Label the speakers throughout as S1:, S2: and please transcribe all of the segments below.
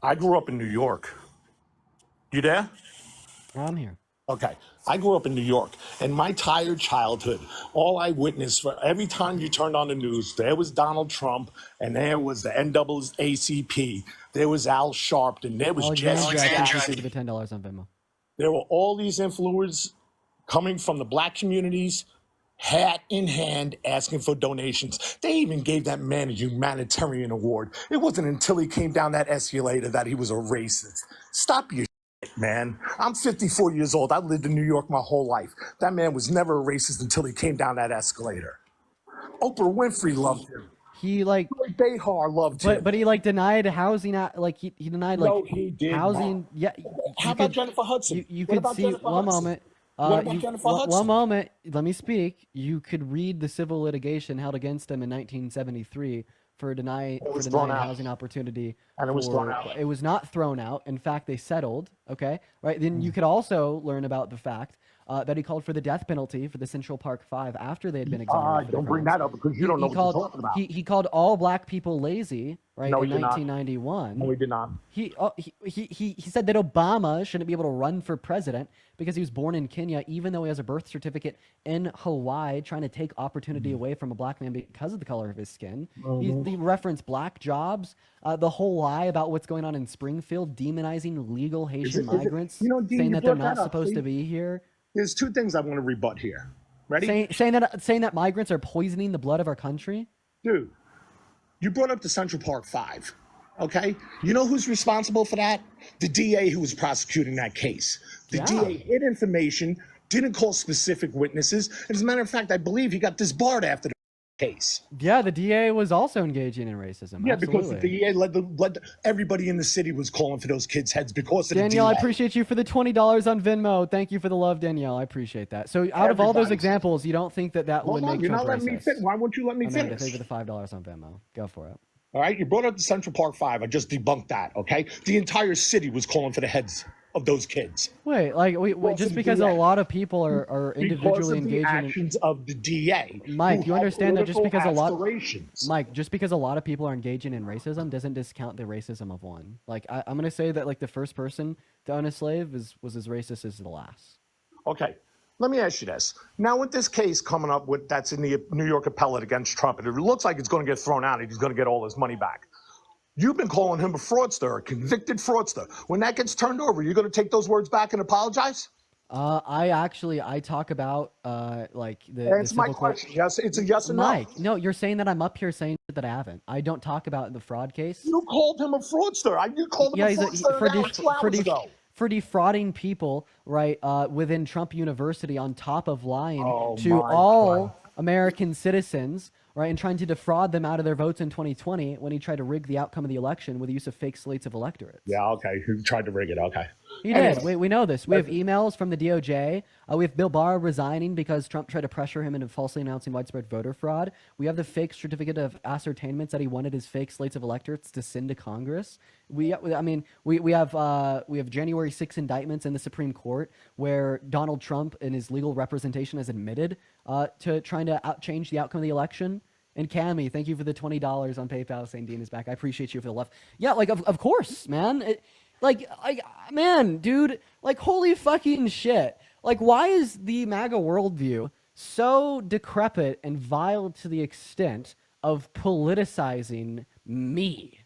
S1: I grew up in New York. You there?
S2: I'm here.
S1: Okay. I grew up in New York, and my entire childhood, all I witnessed for every time you turned on the news, there was Donald Trump, and there was the NAACP, there was Al Sharpton, there was Jesse
S2: Alexandra, I appreciate you
S1: Jackson.
S2: for the $10 on Venmo.
S1: There were all these influencers coming from the black communities, hat in hand, asking for donations. They even gave that man a humanitarian award. It wasn't until he came down that escalator that he was a racist. Stop your shit, man. I'm 54 years old. I lived in New York my whole life. That man was never a racist until he came down that escalator. Oprah Winfrey loved him.
S2: He like
S1: Joy Behar loved him.
S2: but he like denied housing, like he denied like
S1: No, he did
S2: housing.
S1: not.
S2: Yeah.
S1: How about Jennifer Hudson?
S2: You
S1: What
S2: could
S1: about
S2: see
S1: Jennifer
S2: one
S1: Hudson?
S2: moment.
S1: What about Jennifer
S2: One
S1: Hudson?
S2: moment. Let me speak. You could read the civil litigation held against him in 1973 for denying housing opportunity.
S1: And it was thrown out.
S2: It was not thrown out. In fact, they settled. Okay, right. Then you could also learn about the fact that he called for the death penalty for the Central Park Five after they had been exonerated.
S1: Don't bring that up because you don't know what you're talking about.
S2: He called all black people lazy, right?
S1: No,
S2: in
S1: he did not.
S2: 1991.
S1: No, he did not.
S2: He said that Obama shouldn't be able to run for president because he was born in Kenya, even though he has a birth certificate in Hawaii, trying to take opportunity away from a black man because of the color of his skin. He referenced black jobs, the whole lie about what's going on in Springfield, demonizing legal Haitian migrants, saying that they're not supposed to be here.
S1: There's two things I want to rebut here. Ready?
S2: Saying that migrants are poisoning the blood of our country.
S1: Dude, you brought up the Central Park Five, okay? You know who's responsible for that? The DA who was prosecuting that case. The DA hid information, didn't call specific witnesses. As a matter of fact, I believe he got disbarred after the case.
S2: Yeah, the DA was also engaging in racism.
S1: Yeah,
S2: Absolutely.
S1: because the DA led everybody in the city was calling for those kids' heads because of
S2: Danielle,
S1: the
S2: I
S1: DA.
S2: appreciate you for the $20 on Venmo. Thank you for the love, Danielle. I appreciate that. So out of all those examples, you don't think that would make
S1: You're
S2: Trump
S1: not letting me
S2: racist?
S1: finish. Why won't you let me
S2: Amanda,
S1: finish?
S2: thank you for the $5 on Venmo. Go for it.
S1: All right, you brought up the Central Park Five. I just debunked that, okay? The entire city was calling for the heads of those kids.
S2: Wait, just because a lot of people are individually engaging
S1: the actions of the DA.
S2: Mike, you understand that just because a lot of people are engaging in racism doesn't discount the racism of one. Like I'm gonna say that like the first person to own a slave was as racist as the last.
S1: Okay. Let me ask you this. Now, with this case coming up that's in the New York appellate against Trump, and it looks like it's going to get thrown out and he's going to get all his money back. You've been calling him a fraudster, a convicted fraudster. When that gets turned over, you're going to take those words back and apologize?
S2: I talk about like the
S1: Answer my question. Yes, it's a yes or no.
S2: Mike, no, you're saying that I'm up here saying that I haven't. I don't talk about the fraud case.
S1: You called him a fraudster. You called him a fraudster
S2: for defrauding people, right, within Trump University on top of lying to all American citizens, right, and trying to defraud them out of their votes in 2020 when he tried to rig the outcome of the election with the use of fake slates of electorates.
S1: Yeah, okay. He tried to rig it, okay.
S2: He did. We know this. We have emails from the DOJ. We have Bill Barr resigning because Trump tried to pressure him into falsely announcing widespread voter fraud. We have the fake certificate of ascertainments that he wanted his fake slates of electorates to send to Congress. We have January 6 indictments in the Supreme Court where Donald Trump in his legal representation has admitted to trying to change the outcome of the election. And Cammy, thank you for the $20 on PayPal saying Dean is back. I appreciate you for the love. Yeah, like of course, man. Man, dude, like holy fucking shit. Like why is the MAGA worldview so decrepit and vile to the extent of politicizing me?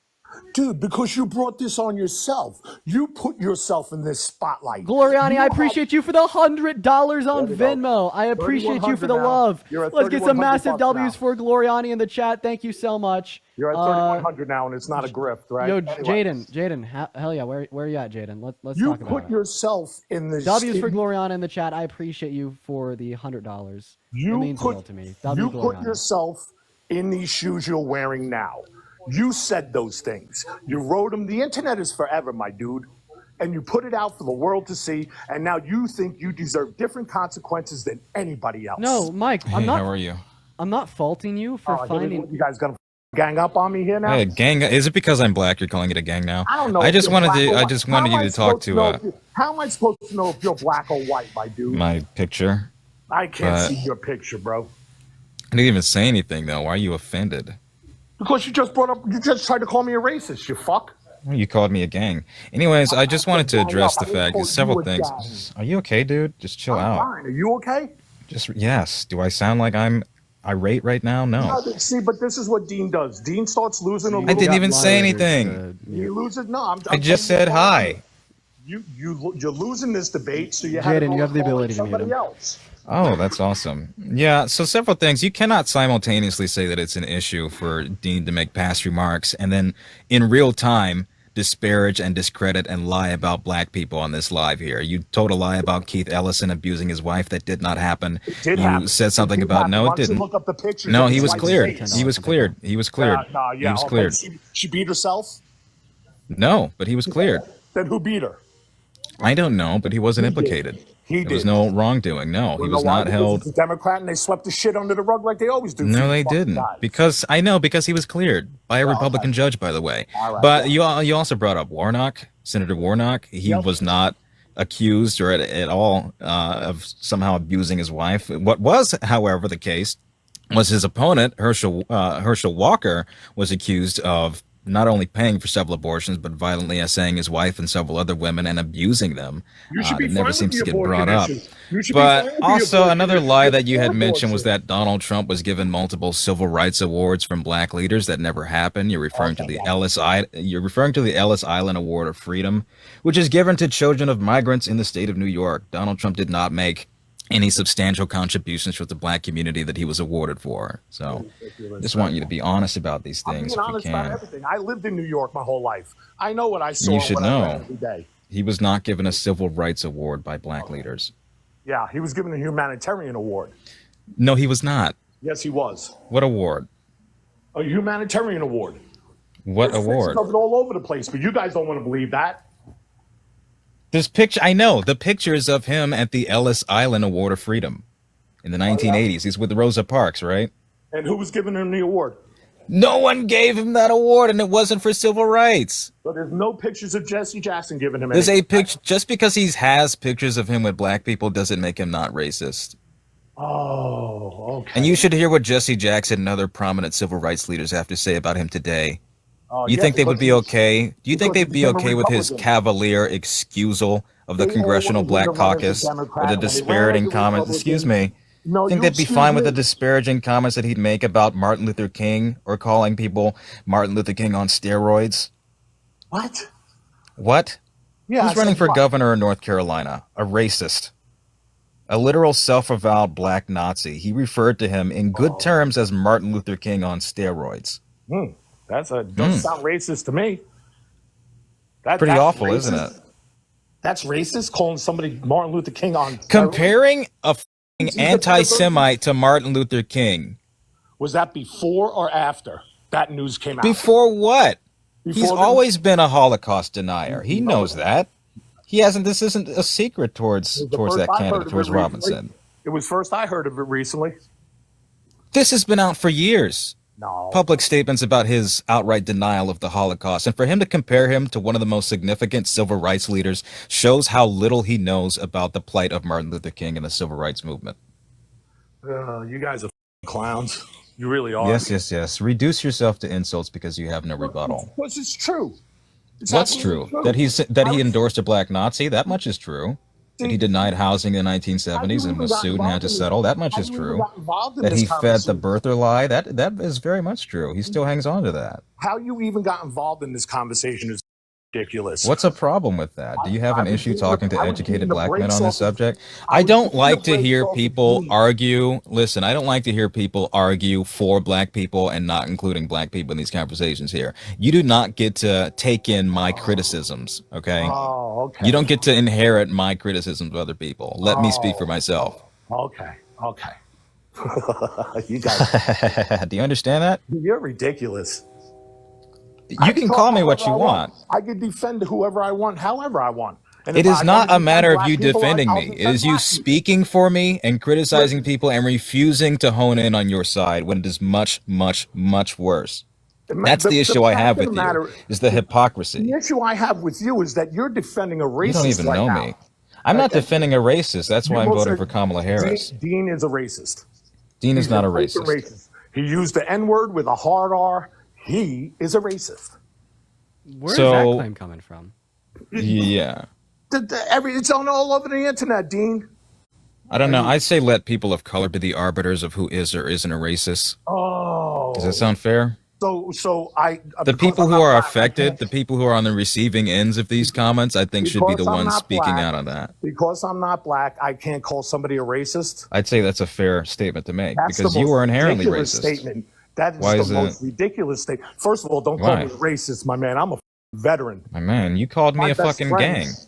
S1: Dude, because you brought this on yourself. You put yourself in this spotlight.
S2: Gloriani, I appreciate you for the $100 on Venmo. I appreciate you for the love. Let's get some massive W's for Gloriani in the chat. Thank you so much.
S1: You're at 3,100 now, and it's not a grift, right?
S2: Yo, anyway. Jaden, hell yeah, where are you at, Jaden? Let's talk about it.
S1: You put yourself in this.
S2: W's for Gloriani in the chat. I appreciate you for the $100. It means the world to me.
S1: You put yourself in these shoes you're wearing now. You said those things. You wrote them. The internet is forever, my dude. And you put it out for the world to see, and now you think you deserve different consequences than anybody else.
S2: No, Mike,
S3: I'm not. How are you?
S2: I'm not faulting you for finding.
S1: You guys gonna gang up on me here now?
S3: Hey, gang? Is it because I'm black? You're calling it a gang now?
S1: I don't know.
S3: I just wanted you to talk to.
S1: How am I supposed to know if you're black or white, my dude?
S3: My picture.
S1: I can't see your picture, bro.
S3: I didn't even say anything though. Why are you offended?
S1: Because you just tried to call me a racist, you fuck.
S3: Well, you called me a gang. Anyways, I
S1: I
S3: just wanted
S1: said
S3: to
S1: growing
S3: address
S1: up,
S3: the
S1: I didn't
S3: fact
S1: call
S3: is several
S1: you a gang.
S3: things. Are you okay, dude? Just chill
S1: I'm
S3: out.
S1: fine. Are you okay?
S3: Just yes. Do I sound like I'm irate right now? No.
S1: No, see, but this is what Dean does. Dean starts losing a
S2: See,
S3: I
S2: you
S1: little
S3: didn't
S2: got
S3: even
S1: bit.
S3: say
S2: moderators
S3: anything.
S2: to
S1: He
S2: mute.
S1: loses. No,
S3: I
S1: I'm telling
S3: just
S1: you what's
S3: said
S1: going on here.
S3: hi.
S1: You're losing this debate, so you had to
S2: Jaden,
S1: go
S2: you
S1: and
S2: have the
S1: call in
S2: ability to mute
S1: somebody
S2: him.
S1: else.
S3: Oh, that's awesome. Yeah, so several things. You cannot simultaneously say that it's an issue for Dean to make past remarks and then in real time disparage and discredit and lie about black people on this live here. You told a lie about Keith Ellison abusing his wife. That did not happen.
S1: It did
S3: You
S1: happen.
S3: said
S1: It
S3: something
S1: did
S3: about
S1: happen.
S3: no,
S1: Why
S3: it
S1: don't you
S3: didn't.
S1: look up the pictures
S3: No,
S1: of
S3: he
S1: his
S3: was
S2: Jaden,
S1: wife's
S2: give him
S3: cleared.
S2: the
S3: He
S1: face?
S2: $10
S3: was
S2: on PayPal.
S3: cleared. He was
S1: Yeah,
S3: cleared.
S1: no,
S3: He
S1: yeah,
S3: was
S1: okay.
S3: cleared.
S1: She beat herself.
S3: No, but he was cleared.
S1: Then who beat her?
S3: I don't know, but he wasn't
S1: He did.
S3: implicated.
S1: He
S3: There was
S1: did.
S3: no wrongdoing. No,
S1: You
S3: he
S1: know
S3: was
S1: why?
S3: not
S1: Because
S3: held.
S1: he's a Democrat and they swept the shit under the rug like they always do for
S3: No,
S1: you
S3: they
S1: fucking
S3: didn't.
S1: guys.
S3: Because I know because he was cleared by a
S1: Yeah, okay.
S3: Republican judge, by the way.
S1: All right.
S3: But
S1: Yeah.
S3: you also brought up Warnock, Senator Warnock. He
S1: Yep.
S3: was not accused or at all of somehow abusing his wife. What was, however, the case was his opponent Herschel Walker was accused of not only paying for several abortions but violently assailing his wife and several other women and abusing them.
S1: You should be
S3: That never
S1: fine with
S3: seems
S1: the
S3: to get
S1: abortion
S3: brought up.
S1: issue. You should be
S3: But
S1: fine with the
S3: also
S1: abortion
S3: another
S1: issue.
S3: lie
S1: You're
S3: that you
S1: for
S3: had mentioned was
S1: abortion.
S3: that Donald Trump was given multiple civil rights awards from black leaders. That never happened. You're referring to
S1: Okay,
S3: the
S1: yeah.
S3: You're referring to the Ellis Island Award of Freedom, which is given to children of migrants in the state of New York. Donald Trump did not make any substantial contributions for the black community that he was awarded for. So
S1: Ridiculous.
S3: just want you to be honest about these
S1: I'm
S3: things
S1: being
S3: if you
S1: honest about
S3: can.
S1: everything. I lived in New York my whole life. I know what I
S3: You
S1: saw and
S3: should
S1: what I read
S3: know
S1: every day.
S3: he was not given a civil rights award by black leaders.
S1: Yeah, he was given a humanitarian award.
S3: No, he was not.
S1: Yes, he was.
S3: What award?
S1: A humanitarian award.
S3: What
S1: There's pictures
S3: award?
S1: of it all over the place, but you guys don't want to believe that.
S3: This picture, I know the pictures of him at the Ellis Island Award of Freedom in the
S1: Oh, yeah.
S3: 1980s. He's with Rosa Parks, right?
S1: And who was giving him the award?
S3: No one gave him that award, and it wasn't for civil rights.
S1: So there's no pictures of Jesse Jackson giving him
S3: There's
S1: any.
S3: a picture. Just because he has pictures of him with black people doesn't make him not racist.
S1: Oh, okay.
S3: And you should hear what Jesse Jackson and other prominent civil rights leaders have to say about him today.
S1: Oh,
S3: You
S1: yeah,
S3: think they would
S1: because
S3: be okay? Do you think
S1: because he
S3: they'd be
S1: became a
S3: okay with his
S1: Republican.
S3: cavalier excusal of the
S1: They
S3: Congressional
S1: always need to
S3: Black
S1: run as a
S3: Caucus or
S1: Democrat,
S3: the
S1: and when they ran as
S3: disparaging
S1: a
S3: comments? Excuse
S1: Republican,
S3: me.
S1: no,
S3: Think
S1: you
S3: they'd be
S1: excuse
S3: fine with the
S1: me.
S3: disparaging comments that he'd make about Martin Luther King or calling people Martin Luther King on steroids?
S1: What?
S3: What?
S1: Yeah, I
S3: Who's running
S1: said
S3: for
S1: what?
S3: governor in North Carolina? A racist. A literal self-avowed black Nazi. He referred to him in good terms as Martin Luther King on steroids.
S1: Hmm. Doesn't sound racist to me.
S3: Pretty
S1: That's
S3: awful, isn't
S1: racist.
S3: it?
S1: That's racist, calling somebody Martin Luther King on steroids?
S3: Comparing a
S1: He's a better version.
S3: anti-Semite to Martin Luther King.
S1: Was that before or after that news came out?
S3: Before what? He's
S1: Before the-
S3: always been a Holocaust denier. He
S1: No,
S3: knows that. He hasn't. This isn't a secret towards
S1: It was the
S3: towards
S1: first
S3: that
S1: I heard
S3: candidate,
S1: of it
S3: towards
S1: recently.
S3: Robinson.
S1: It was first I heard of it recently.
S3: This has been out for years.
S1: No.
S3: Public statements about his outright denial of the Holocaust, and for him to compare him to one of the most significant civil rights leaders shows how little he knows about the plight of Martin Luther King and the civil rights movement.
S1: You guys are clowns. You really are.
S3: Yes. Reduce yourself to insults because you have no rebuttal.
S1: Because it's true. It's
S3: What's
S1: absolutely
S3: true? That he endorsed a black Nazi? That much is true. That he denied housing in the 1970s and was sued and had to settle? That much is true. That he fed the birther lie? That is very much true. He still hangs on to that.
S1: How you even got involved in this conversation is ridiculous.
S3: What's a problem with that? Do you have an issue talking to educated black men on this subject?
S1: I
S3: I
S1: was
S3: don't
S1: beating the
S3: like to
S1: brakes
S3: hear
S1: off of
S3: people
S1: Dean.
S3: argue. Listen, I don't like to hear people argue for black people and not including black people in these conversations here. You do not get to take in my criticisms, okay?
S1: Oh, okay.
S3: You don't get to inherit my criticisms of other people. Let me speak for myself.
S1: Okay. You guys,
S3: Do you understand that?
S1: you're ridiculous.
S3: You can call me what you want.
S1: I can defend whoever I want, however I want. And
S3: It
S1: if
S3: is
S1: I
S3: not
S1: wanna
S3: a matter
S1: defend
S3: of you
S1: black people,
S3: defending
S1: I'll
S3: me. It
S1: defend
S3: is you
S1: black people.
S3: speaking for me and criticizing people and refusing to hone in on your side when it is much, much, much worse. That's the issue I have with you, is the hypocrisy.
S1: The issue I have with you is that you're defending a racist.
S3: You don't even
S1: right
S3: know
S1: now.
S3: me. I'm not
S1: Okay.
S3: defending a racist. That's why I'm
S1: You both
S3: voting
S1: said
S3: for Kamala Harris.
S1: Dean is a racist.
S3: Dean is
S1: He's
S3: not a
S1: open
S3: racist.
S1: He used the N-word with a hard R. He is a racist.
S2: Where is that
S3: So
S2: claim coming from?
S3: yeah,
S1: It's on all over the internet, Dean.
S3: I don't
S1: I
S3: know.
S1: mean,
S3: I'd say let people of color be the arbiters of who is or isn't a racist. Does that
S1: oh,
S3: sound fair?
S1: so I
S3: The
S1: because
S3: people
S1: I'm
S3: who
S1: not
S3: are
S1: black, I
S3: affected,
S1: can't.
S3: the people who are on the receiving ends of these comments, I think should be the
S1: Because I'm
S3: ones
S1: not
S3: speaking
S1: black,
S3: out on that.
S1: because I'm not black, I can't call somebody a racist.
S3: I'd say that's a fair statement to make
S1: That's the
S3: because you
S1: most
S3: are inherently
S1: ridiculous
S3: racist.
S1: statement. That is
S3: Why
S1: the
S3: is it?
S1: most ridiculous statement. First of all, don't call me a
S3: Why?
S1: racist, my man. I'm a veteran.
S3: My man, you called me
S1: My
S3: a
S1: best
S3: fucking gang.
S1: friends.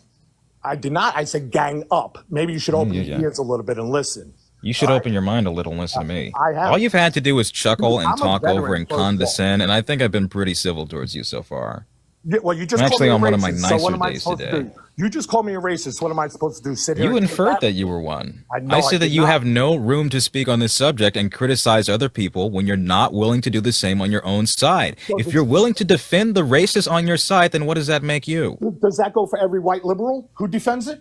S1: I did not. I said gang up. Maybe you should
S3: Yeah,
S1: open
S3: yeah,
S1: your
S3: yeah.
S1: ears a little bit and listen.
S3: You
S1: All
S3: should
S1: right.
S3: open your mind a little and listen to me.
S1: I
S3: All
S1: have.
S3: you've had to do is chuckle and
S1: I'm a
S3: talk over
S1: veteran,
S3: and
S1: first of all.
S3: condescend, and I think I've been pretty civil towards you so far.
S1: Yeah, well, you
S3: I'm
S1: just called
S3: actually
S1: me a
S3: on one of my
S1: racist. So what
S3: nicer
S1: am I
S3: days
S1: supposed to
S3: today.
S1: do? You just called me a racist. What am I supposed to do? Sit here
S3: You
S1: and take
S3: inferred
S1: that?
S3: that you were one.
S1: I
S3: I
S1: know I
S3: said that
S1: did
S3: you
S1: not.
S3: have no room to speak on this subject and criticize other people when you're not willing to do the same on your own side.
S1: So
S3: If you're willing to defend the racist on your side, then what does that make you?
S1: does that go for every white liberal who defends it?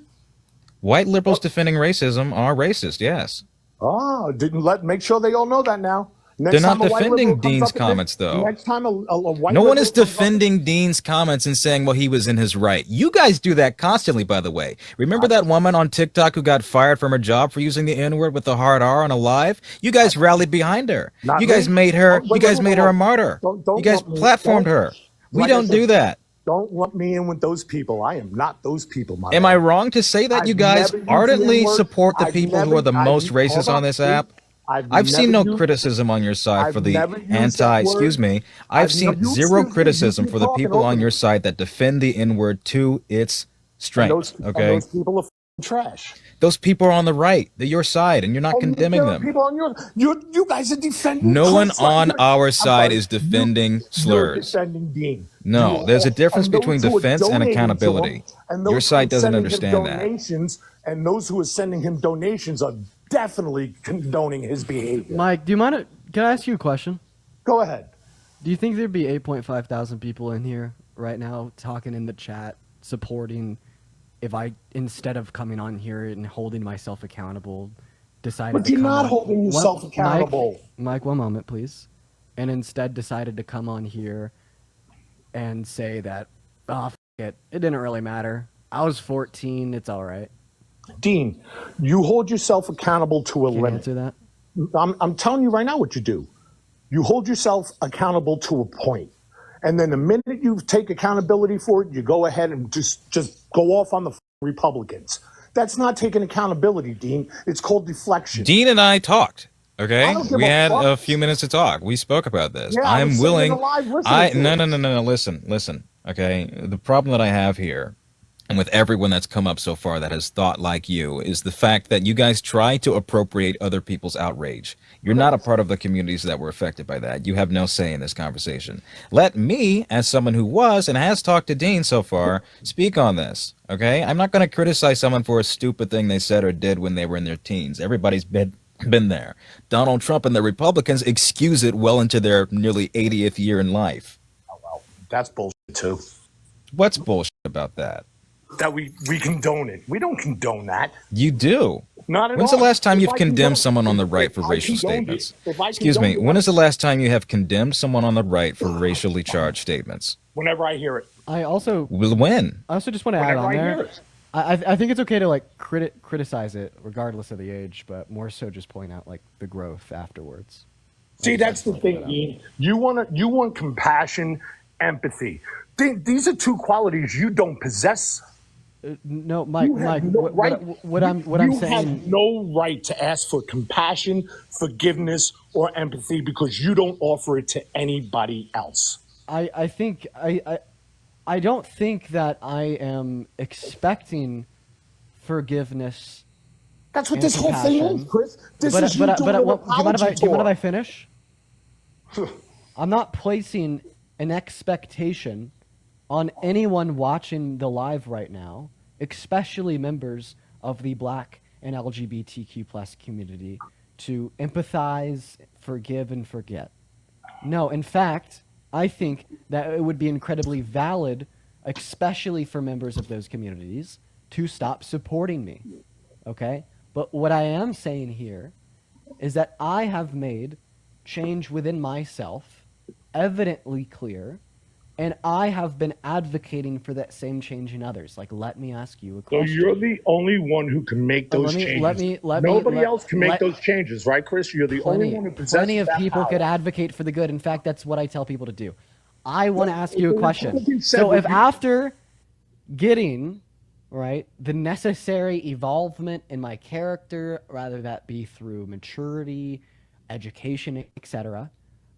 S3: White liberals defending racism are racist, yes.
S1: Oh, didn't let make sure they all know that now.
S3: They're
S1: Next
S3: not
S1: time a white liberal
S3: defending
S1: comes
S3: Dean's
S1: up in this,
S3: comments, though.
S1: next time a white
S3: No one is
S1: liberal comes up.
S3: defending Dean's comments and saying, well, he was in his right. You guys do that constantly, by the way. Remember that woman on TikTok who got fired from her job for using the N-word with the hard R on a live? You guys rallied behind her.
S1: Not
S3: You
S1: me.
S3: guys made her,
S1: Wait,
S3: you guys
S1: wait,
S3: made
S1: wait,
S3: her a
S1: wait.
S3: martyr. You
S1: Don't
S3: guys
S1: lump me.
S3: platformed
S1: Don't,
S3: her. We
S1: like I
S3: don't do
S1: said,
S3: that.
S1: don't lump me in with those people. I am not those people, my
S3: Am
S1: man.
S3: I wrong to say that you
S1: I've
S3: guys
S1: never used the
S3: ardently
S1: N-word.
S3: support the people who are the most
S1: Hold
S3: racist on
S1: on,
S3: this
S1: please.
S3: app? I've seen no criticism on your side for
S1: I've
S3: the
S1: never used that
S3: excuse
S1: word.
S3: me, I've seen
S1: You
S3: zero
S1: excuse me. You
S3: criticism
S1: keep
S3: for the
S1: talking
S3: people
S1: over
S3: on
S1: me.
S3: your side that defend the N-word to its strength,
S1: And
S3: okay?
S1: those people are trash.
S3: Those people are on the right. They're your side, and you're not
S1: And
S3: condemning
S1: there are
S3: them.
S1: people on you guys are defending
S3: No one
S1: Chris.
S3: on our
S1: I'm
S3: side
S1: sorry.
S3: is defending
S1: You're
S3: slurs.
S1: defending Dean.
S3: No, there's a difference
S1: And
S3: between
S1: those who are
S3: defense and
S1: donating to him,
S3: accountability.
S1: and
S3: Your
S1: those who are
S3: side doesn't
S1: sending him
S3: understand that.
S1: donations, and those who are sending him donations are definitely condoning his behavior.
S2: Mike, do you mind? Can I ask you a question?
S1: Go ahead.
S2: Do you think there'd be 8.5 thousand people in here right now talking in the chat, supporting if I, instead of coming on here and holding myself accountable, decided
S1: But
S2: to
S1: you're
S2: come
S1: not
S2: on?
S1: holding yourself accountable.
S2: Mike, one moment, please. And instead decided to come on here and say that, oh, it didn't really matter. I was 14. It's all right.
S1: Dean, you hold yourself accountable to a
S2: Can you
S1: limit.
S2: answer that?
S1: I'm telling you right now what you do. You hold yourself accountable to a point. And then the minute you take accountability for it, you go ahead and just go off on the Republicans. That's not taking accountability, Dean. It's called deflection.
S3: Dean and I talked.
S1: I
S3: Okay,
S1: don't give
S3: we
S1: a
S3: had
S1: fuck.
S3: a few minutes to talk. We spoke about this.
S1: Yeah, I was
S3: I'm
S1: sitting in
S3: willing.
S1: the live listening to
S3: No,
S1: it.
S3: no, no, no, no. Listen. Okay, the problem that I have here, and with everyone that's come up so far that has thought like you, is the fact that you guys try to appropriate other people's outrage. You're not a part of the communities that were affected by that. You have no say in this conversation. Let me, as someone who was and has talked to Dean so far, speak on this. Okay, I'm not going to criticize someone for a stupid thing they said or did when they were in their teens. Everybody's been there. Donald Trump and the Republicans excuse it well into their nearly 80th year in life.
S1: Oh, well, that's bullshit too.
S3: What's bullshit about that?
S1: That we condone it. We don't condone that.
S3: You do.
S1: Not at
S3: When's
S1: all.
S3: the last time
S1: If
S3: you've
S1: I
S3: condemned
S1: condone-
S3: someone on the
S1: if-
S3: right
S1: if
S3: for
S1: I
S3: racial
S1: condoned it-
S3: statements?
S1: if I
S3: Excuse me.
S1: condoned
S3: When
S1: it,
S3: is the last time you have condemned someone on the right for racially charged statements?
S1: Whenever I hear it.
S2: I also
S3: When?
S2: just want to add
S1: Whenever
S2: on
S1: I hear
S2: there.
S1: it.
S2: I think it's okay to like criticize it regardless of the age, but more so just point out like the growth afterwards.
S1: See, that's the thing, Ian. You want compassion, empathy. These are two qualities you don't possess.
S2: No, Mike.
S1: You have
S2: Mike.
S1: no
S2: What,
S1: right.
S2: what I'm
S1: You
S2: saying.
S1: have no right to ask for compassion, forgiveness, or empathy because you don't offer it to anybody else.
S2: I think I don't think that I am expecting forgiveness.
S1: That's what
S2: and
S1: this whole thing
S2: compassion.
S1: is, Chris. This
S2: But
S1: is you doing an
S2: do you mind if
S1: apology
S2: do you mind if I
S1: tour.
S2: finish? I'm not placing an expectation on anyone watching the live right now, especially members of the Black and LGBTQ plus community, to empathize, forgive, and forget. No, in fact, I think that it would be incredibly valid, especially for members of those communities, to stop supporting me. Okay? But what I am saying here is that I have made change within myself evidently clear And I have been advocating for that same change in others. Like, let me ask you a
S1: So you're
S2: question.
S1: the only one who can make those changes. Nobody else can make
S2: let
S1: those changes, right, Chris? You're the only one who
S2: plenty
S1: possesses
S2: of
S1: that
S2: people could
S1: power.
S2: advocate for the good. In fact, that's what I tell people to do. I want to ask
S1: If
S2: you a
S1: the
S2: question.
S1: Republicans said
S2: So
S1: what
S2: if
S1: you
S2: after getting right the necessary evolvement in my character, rather that be through maturity, education, etc.,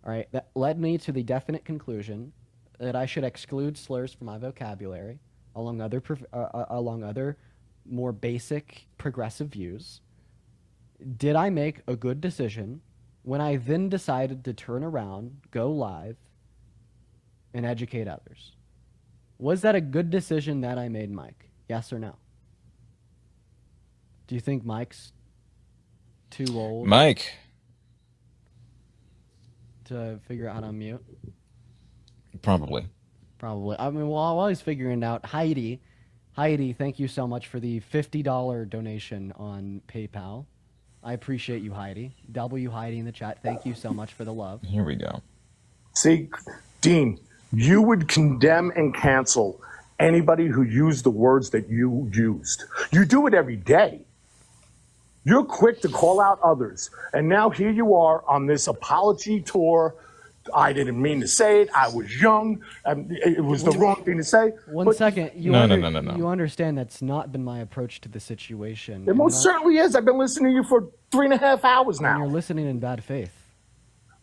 S2: all right, that led me to the definite conclusion that I should exclude slurs from my vocabulary, along other more basic progressive views. Did I make a good decision when I then decided to turn around, go live, and educate others? Was that a good decision that I made, Mike? Yes or no? Do you think Mike's too old
S3: Mike,
S2: to figure out how to unmute?
S3: probably.
S2: Probably. I mean, while he's figuring it out, Heidi, thank you so much for the $50 donation on PayPal. I appreciate you, Heidi. W Heidi in the chat. Thank you so much for the love.
S3: Here we go.
S1: see, Dean, you would condemn and cancel anybody who used the words that you used. You do it every day. You're quick to call out others. And now here you are on this apology tour. I didn't mean to say it. I was young. It was the wrong thing to say.
S2: One
S1: But
S2: second.
S3: No.
S2: You understand that's not been my approach to the situation.
S1: it most certainly is. I've been listening to you for 3.5 hours
S2: And you're
S1: now.
S2: listening in bad faith.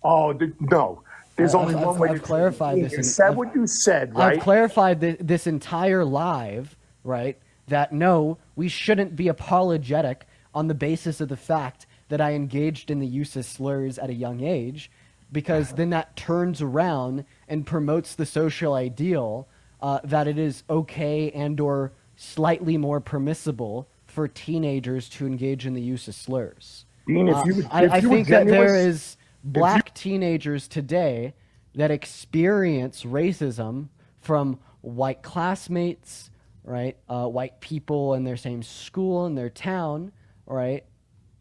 S1: Oh, no. There's only one way
S2: I've
S1: to
S2: clarified this.
S1: You said what you said, right?
S2: I've clarified this entire live, right? That no, we shouldn't be apologetic on the basis of the fact that I engaged in the use of slurs at a young age, because then that turns around and promotes the social ideal that it is okay and or slightly more permissible for teenagers to engage in the use of slurs.
S1: Dean, if you
S2: I
S1: if you were
S2: think that there
S1: genuine,
S2: is black teenagers today that experience racism from white classmates, right? White people in their same school, in their town, right?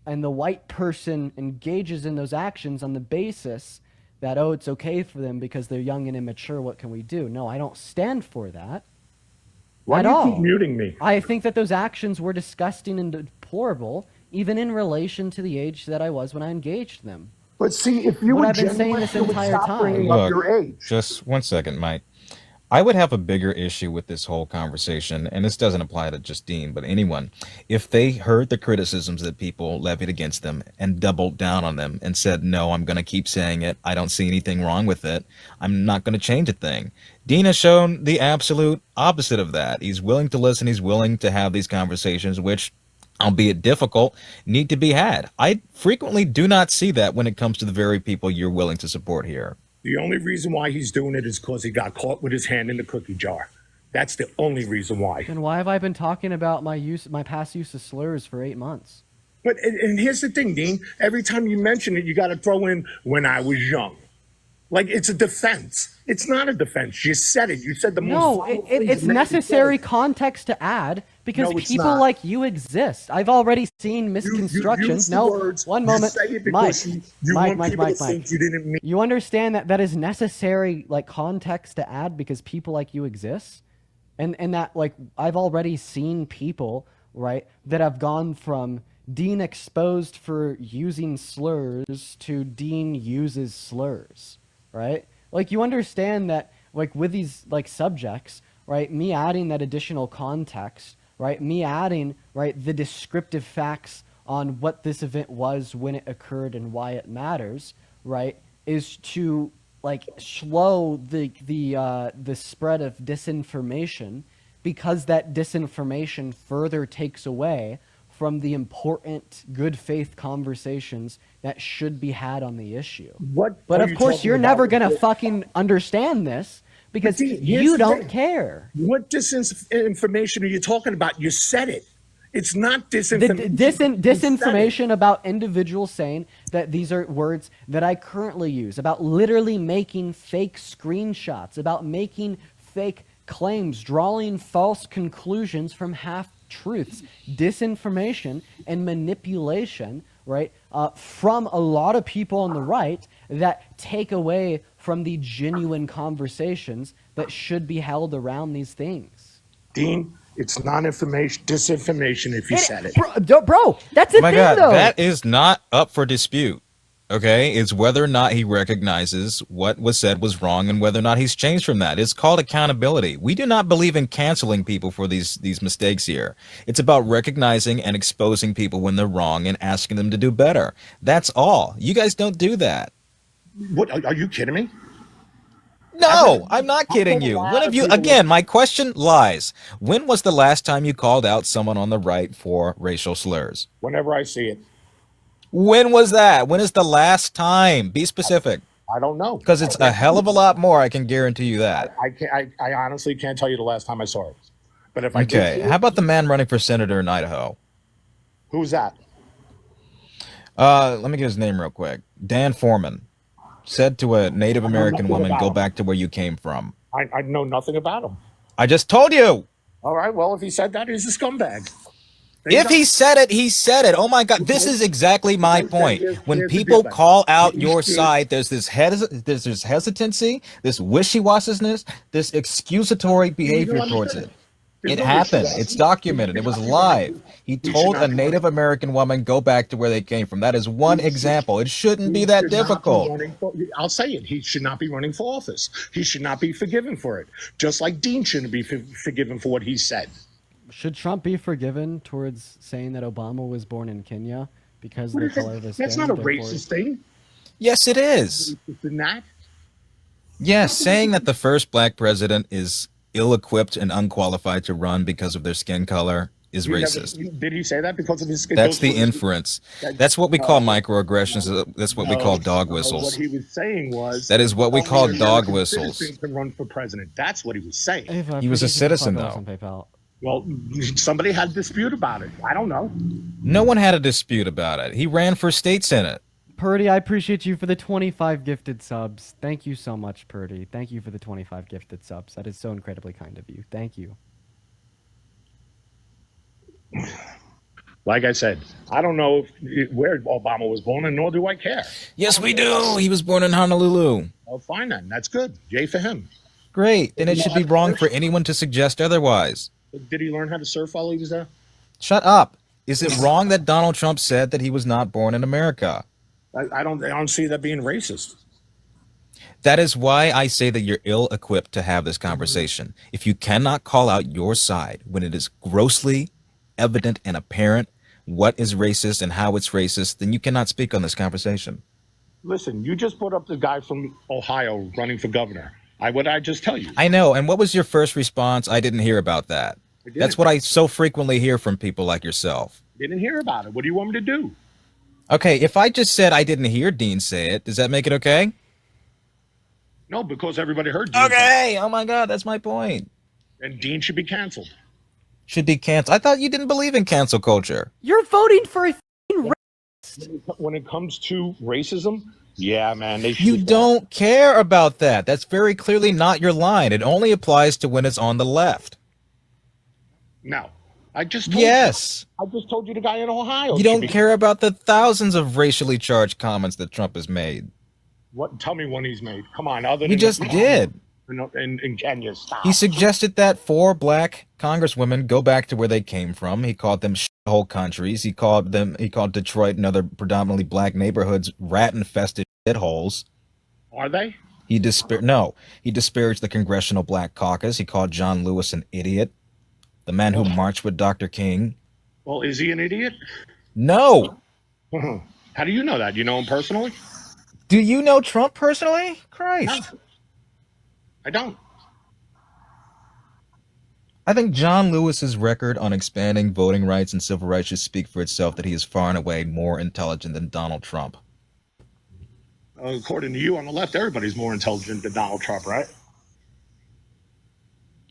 S2: And the white person engages in those actions on the basis that, oh, it's okay for them because they're young and immature. What can we do? No, I don't stand for that
S1: why
S2: at
S1: do you
S2: all.
S1: keep muting me?
S2: I think that those actions were disgusting and deplorable, even in relation to the age that I was when I engaged them.
S1: But see, if you
S2: What
S1: were
S2: I've been saying
S1: genuine,
S2: this
S1: you would
S2: entire
S1: stop
S2: time.
S1: bringing up
S3: Look,
S1: your age.
S3: just 1 second, Mike. I would have a bigger issue with this whole conversation, and this doesn't apply to just Dean, but anyone, if they heard the criticisms that people levied against them and doubled down on them and said, no, I'm going to keep saying it. I don't see anything wrong with it. I'm not going to change a thing. Dean has shown the absolute opposite of that. He's willing to listen. He's willing to have these conversations, which, albeit difficult, need to be had. I frequently do not see that when it comes to the very people you're willing to support here.
S1: The only reason why he's doing it is because he got caught with his hand in the cookie jar. That's the only reason why.
S2: Then why have I been talking about my past use of slurs for 8 months?
S1: But and here's the thing, Dean. Every time you mention it, you got to throw in "when I was young." Like it's a defense. It's not a defense. You said it. You said the most.
S2: No,
S1: foul things
S2: it's
S1: that made you
S2: necessary
S1: say it.
S2: context to add because
S1: No, it's
S2: people
S1: not.
S2: like you exist. I've already seen
S1: You
S2: misconstructions.
S1: use the
S2: No,
S1: words,
S2: one
S1: you
S2: moment,
S1: say it
S2: Mike,
S1: because you
S2: Mike,
S1: want
S2: Mike,
S1: people
S2: Mike,
S1: to
S2: Mike.
S1: think you didn't mean.
S2: You understand that that is necessary, like context to add because people like you exist, and that like I've already seen people right that have gone from Dean exposed for using slurs to Dean uses slurs, right? Like you understand that like with these like subjects, right? Me adding that additional context, right? Me adding right the descriptive facts on what this event was, when it occurred, and why it matters, right? Is to like slow the spread of disinformation, because that disinformation further takes away from the important good faith conversations that should be had on the issue.
S1: What
S2: But
S1: are
S2: of
S1: you
S2: course
S1: talking
S2: you're
S1: about
S2: never
S1: with
S2: going to
S1: this?
S2: fucking understand this because
S1: See, here's
S2: you
S1: the
S2: don't
S1: thing.
S2: care.
S1: What disinformation are you talking about? You said it. It's not
S2: The
S1: disinformation. You said it.
S2: disinformation about individuals saying that these are words that I currently use, about literally making fake screenshots, about making fake claims, drawing false conclusions from half-truths, disinformation and manipulation, right, from a lot of people on the right that take away from the genuine conversations that should be held around these things.
S1: Dean, it's non-information, disinformation if you said it.
S2: Bro, that's
S3: Oh
S2: the
S3: my
S2: thing,
S3: God,
S2: though.
S3: that is not up for dispute. Okay, it's whether or not he recognizes what was said was wrong and whether or not he's changed from that. It's called accountability. We do not believe in canceling people for these mistakes here. It's about recognizing and exposing people when they're wrong and asking them to do better. That's all. You guys don't do that.
S1: What are you kidding me?
S3: No, I'm not kidding you. When have you, again, my question lies. When was the last time you called out someone on the right for racial slurs?
S1: Whenever I see it,
S3: When was that? When is the last time? Be specific.
S1: I don't know.
S3: Because it's a hell of a lot more, I can guarantee you that.
S1: I can't. I honestly can't tell you the last time I saw it. But if I did,
S3: Okay, how about the man running for senator in Idaho?
S1: who's that?
S3: Let me get his name real quick. Dan Foreman said to a Native American
S1: nothing
S3: woman,
S1: about
S3: go
S1: him.
S3: back to where you came from.
S1: I know nothing about him.
S3: I just told you.
S1: All right. Well, if he said that, he's a scumbag. There you
S3: If
S1: go.
S3: he said it, he said it. Oh my God, this is exactly my point. When
S1: here's the
S3: people
S1: deal, then.
S3: call out your side, there's this hesitancy, this wishy-washiness, this excusatory behavior towards it.
S1: There's
S3: It
S1: no
S3: happened.
S1: wishy-washy.
S3: It's documented. It was live. He told a Native American woman, go back to where they came from. That is one example. It shouldn't be that
S1: Should not be
S3: difficult.
S1: running for- I'll say it. He should not be running for office. He should not be forgiven for it. Just like Dean shouldn't be forgiven for what he said.
S2: Should Trump be forgiven towards saying that Obama was born in Kenya because of the color of his skin?
S1: That's not a
S2: Therefore-
S1: racist thing.
S3: Yes, it is.
S1: Than that.
S3: Yes, saying that the first black president is ill-equipped and unqualified to run because of their skin color is racist.
S1: Did he say that because of his skin?
S3: That's the inference. That's what we call microaggressions. That's what we call dog
S1: What
S3: whistles.
S1: he was saying was
S3: That is what we
S1: only
S3: call
S1: an
S3: dog
S1: American
S3: whistles.
S1: citizen can run for president. That's what he was saying.
S2: Ava,
S3: He was a
S2: appreciate you for
S3: citizen,
S2: $5
S3: though.
S2: on PayPal.
S1: Well, somebody had a dispute about it. I don't know.
S3: No one had a dispute about it. He ran for state senate.
S2: Purdy, I appreciate you for the 25 gifted subs. Thank you so much, Purdy. Thank you for the 25 gifted subs. That is so incredibly kind of you. Thank you.
S1: Like I said, I don't know where Obama was born, and nor do I care.
S3: Yes, we do. He was born in Honolulu.
S1: Well, fine then. That's good. Yay for him.
S3: Great. And it should be wrong for anyone to suggest otherwise.
S1: Did he learn how to surf while he was there?
S3: Shut up. Is it wrong that Donald Trump said that he was not born in America?
S1: I don't see that being racist.
S3: That is why I say that you're ill-equipped to have this conversation. If you cannot call out your side when it is grossly evident and apparent what is racist and how it's racist, then you cannot speak on this conversation.
S1: Listen, you just put up the guy from Ohio running for governor. What did I just tell you?
S3: I know. And what was your first response? I didn't hear about that. That's what I so frequently hear from people like yourself.
S1: Didn't hear about it. What do you want me to do?
S3: Okay, if I just said I didn't hear Dean say it, does that make it okay?
S1: No, because everybody heard Dean.
S3: Okay. Oh my God, that's my point.
S1: And Dean should be canceled.
S3: Should be canceled. I thought you didn't believe in cancel culture.
S2: You're voting for a racist.
S1: When it comes to racism, yeah, man, they should.
S3: You don't care about that. That's very clearly not your line. It only applies to when it's on the left.
S1: No, I just told
S3: Yes.
S1: you, I just told you the guy in Ohio.
S3: You don't care about the thousands of racially charged comments that Trump has made.
S1: What? Tell me when he's made. Come on, other
S3: He
S1: than
S3: just did.
S1: In Kenya, stop.
S3: He suggested that 4 black congresswomen go back to where they came from. He called them whole countries. He called Detroit and other predominantly black neighborhoods rat-infested shitholes.
S1: Are they?
S3: He disparaged the Congressional Black Caucus. He called John Lewis an idiot. The man who marched with Dr. King.
S1: Well, is he an idiot?
S3: No.
S1: How do you know that? You know him personally?
S3: Do you know Trump personally? Christ.
S1: No, I don't.
S3: I think John Lewis's record on expanding voting rights and civil rights should speak for itself that he is far and away more intelligent than Donald Trump.
S1: According to you on the left, everybody's more intelligent than Donald Trump, right?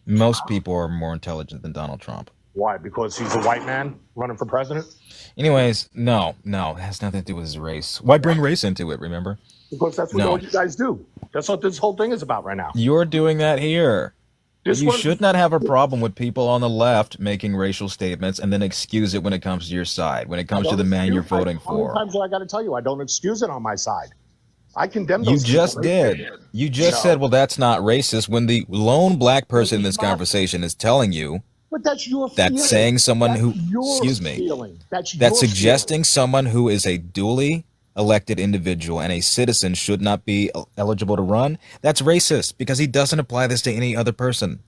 S3: Most people are more intelligent than Donald Trump.
S1: Why? Because he's a white man running for president?
S3: Anyways, no, it has nothing to do with his race. Why bring race into it, remember?
S1: Because that's what all you guys do. That's what this whole thing is about right now.
S3: You're doing that here.
S1: This
S3: You
S1: one-
S3: should not have a problem with people on the left making racial statements and then excuse it when it comes to your side, when it comes to the man you're voting
S1: How many
S3: for.
S1: times do I got to tell you I don't excuse it on my side? I condemn
S3: You
S1: those people.
S3: just did. You just
S1: No,
S3: said, well, that's not racist, when the lone black person in
S1: it's
S3: this
S1: not.
S3: conversation is telling you
S1: But that's your
S3: that
S1: feeling.
S3: saying someone
S1: That's
S3: who,
S1: your
S3: excuse me,
S1: feeling. That's
S3: that
S1: your feeling.
S3: suggesting someone who is a duly elected individual and a citizen should not be eligible to run, that's racist because he doesn't apply this to any other person.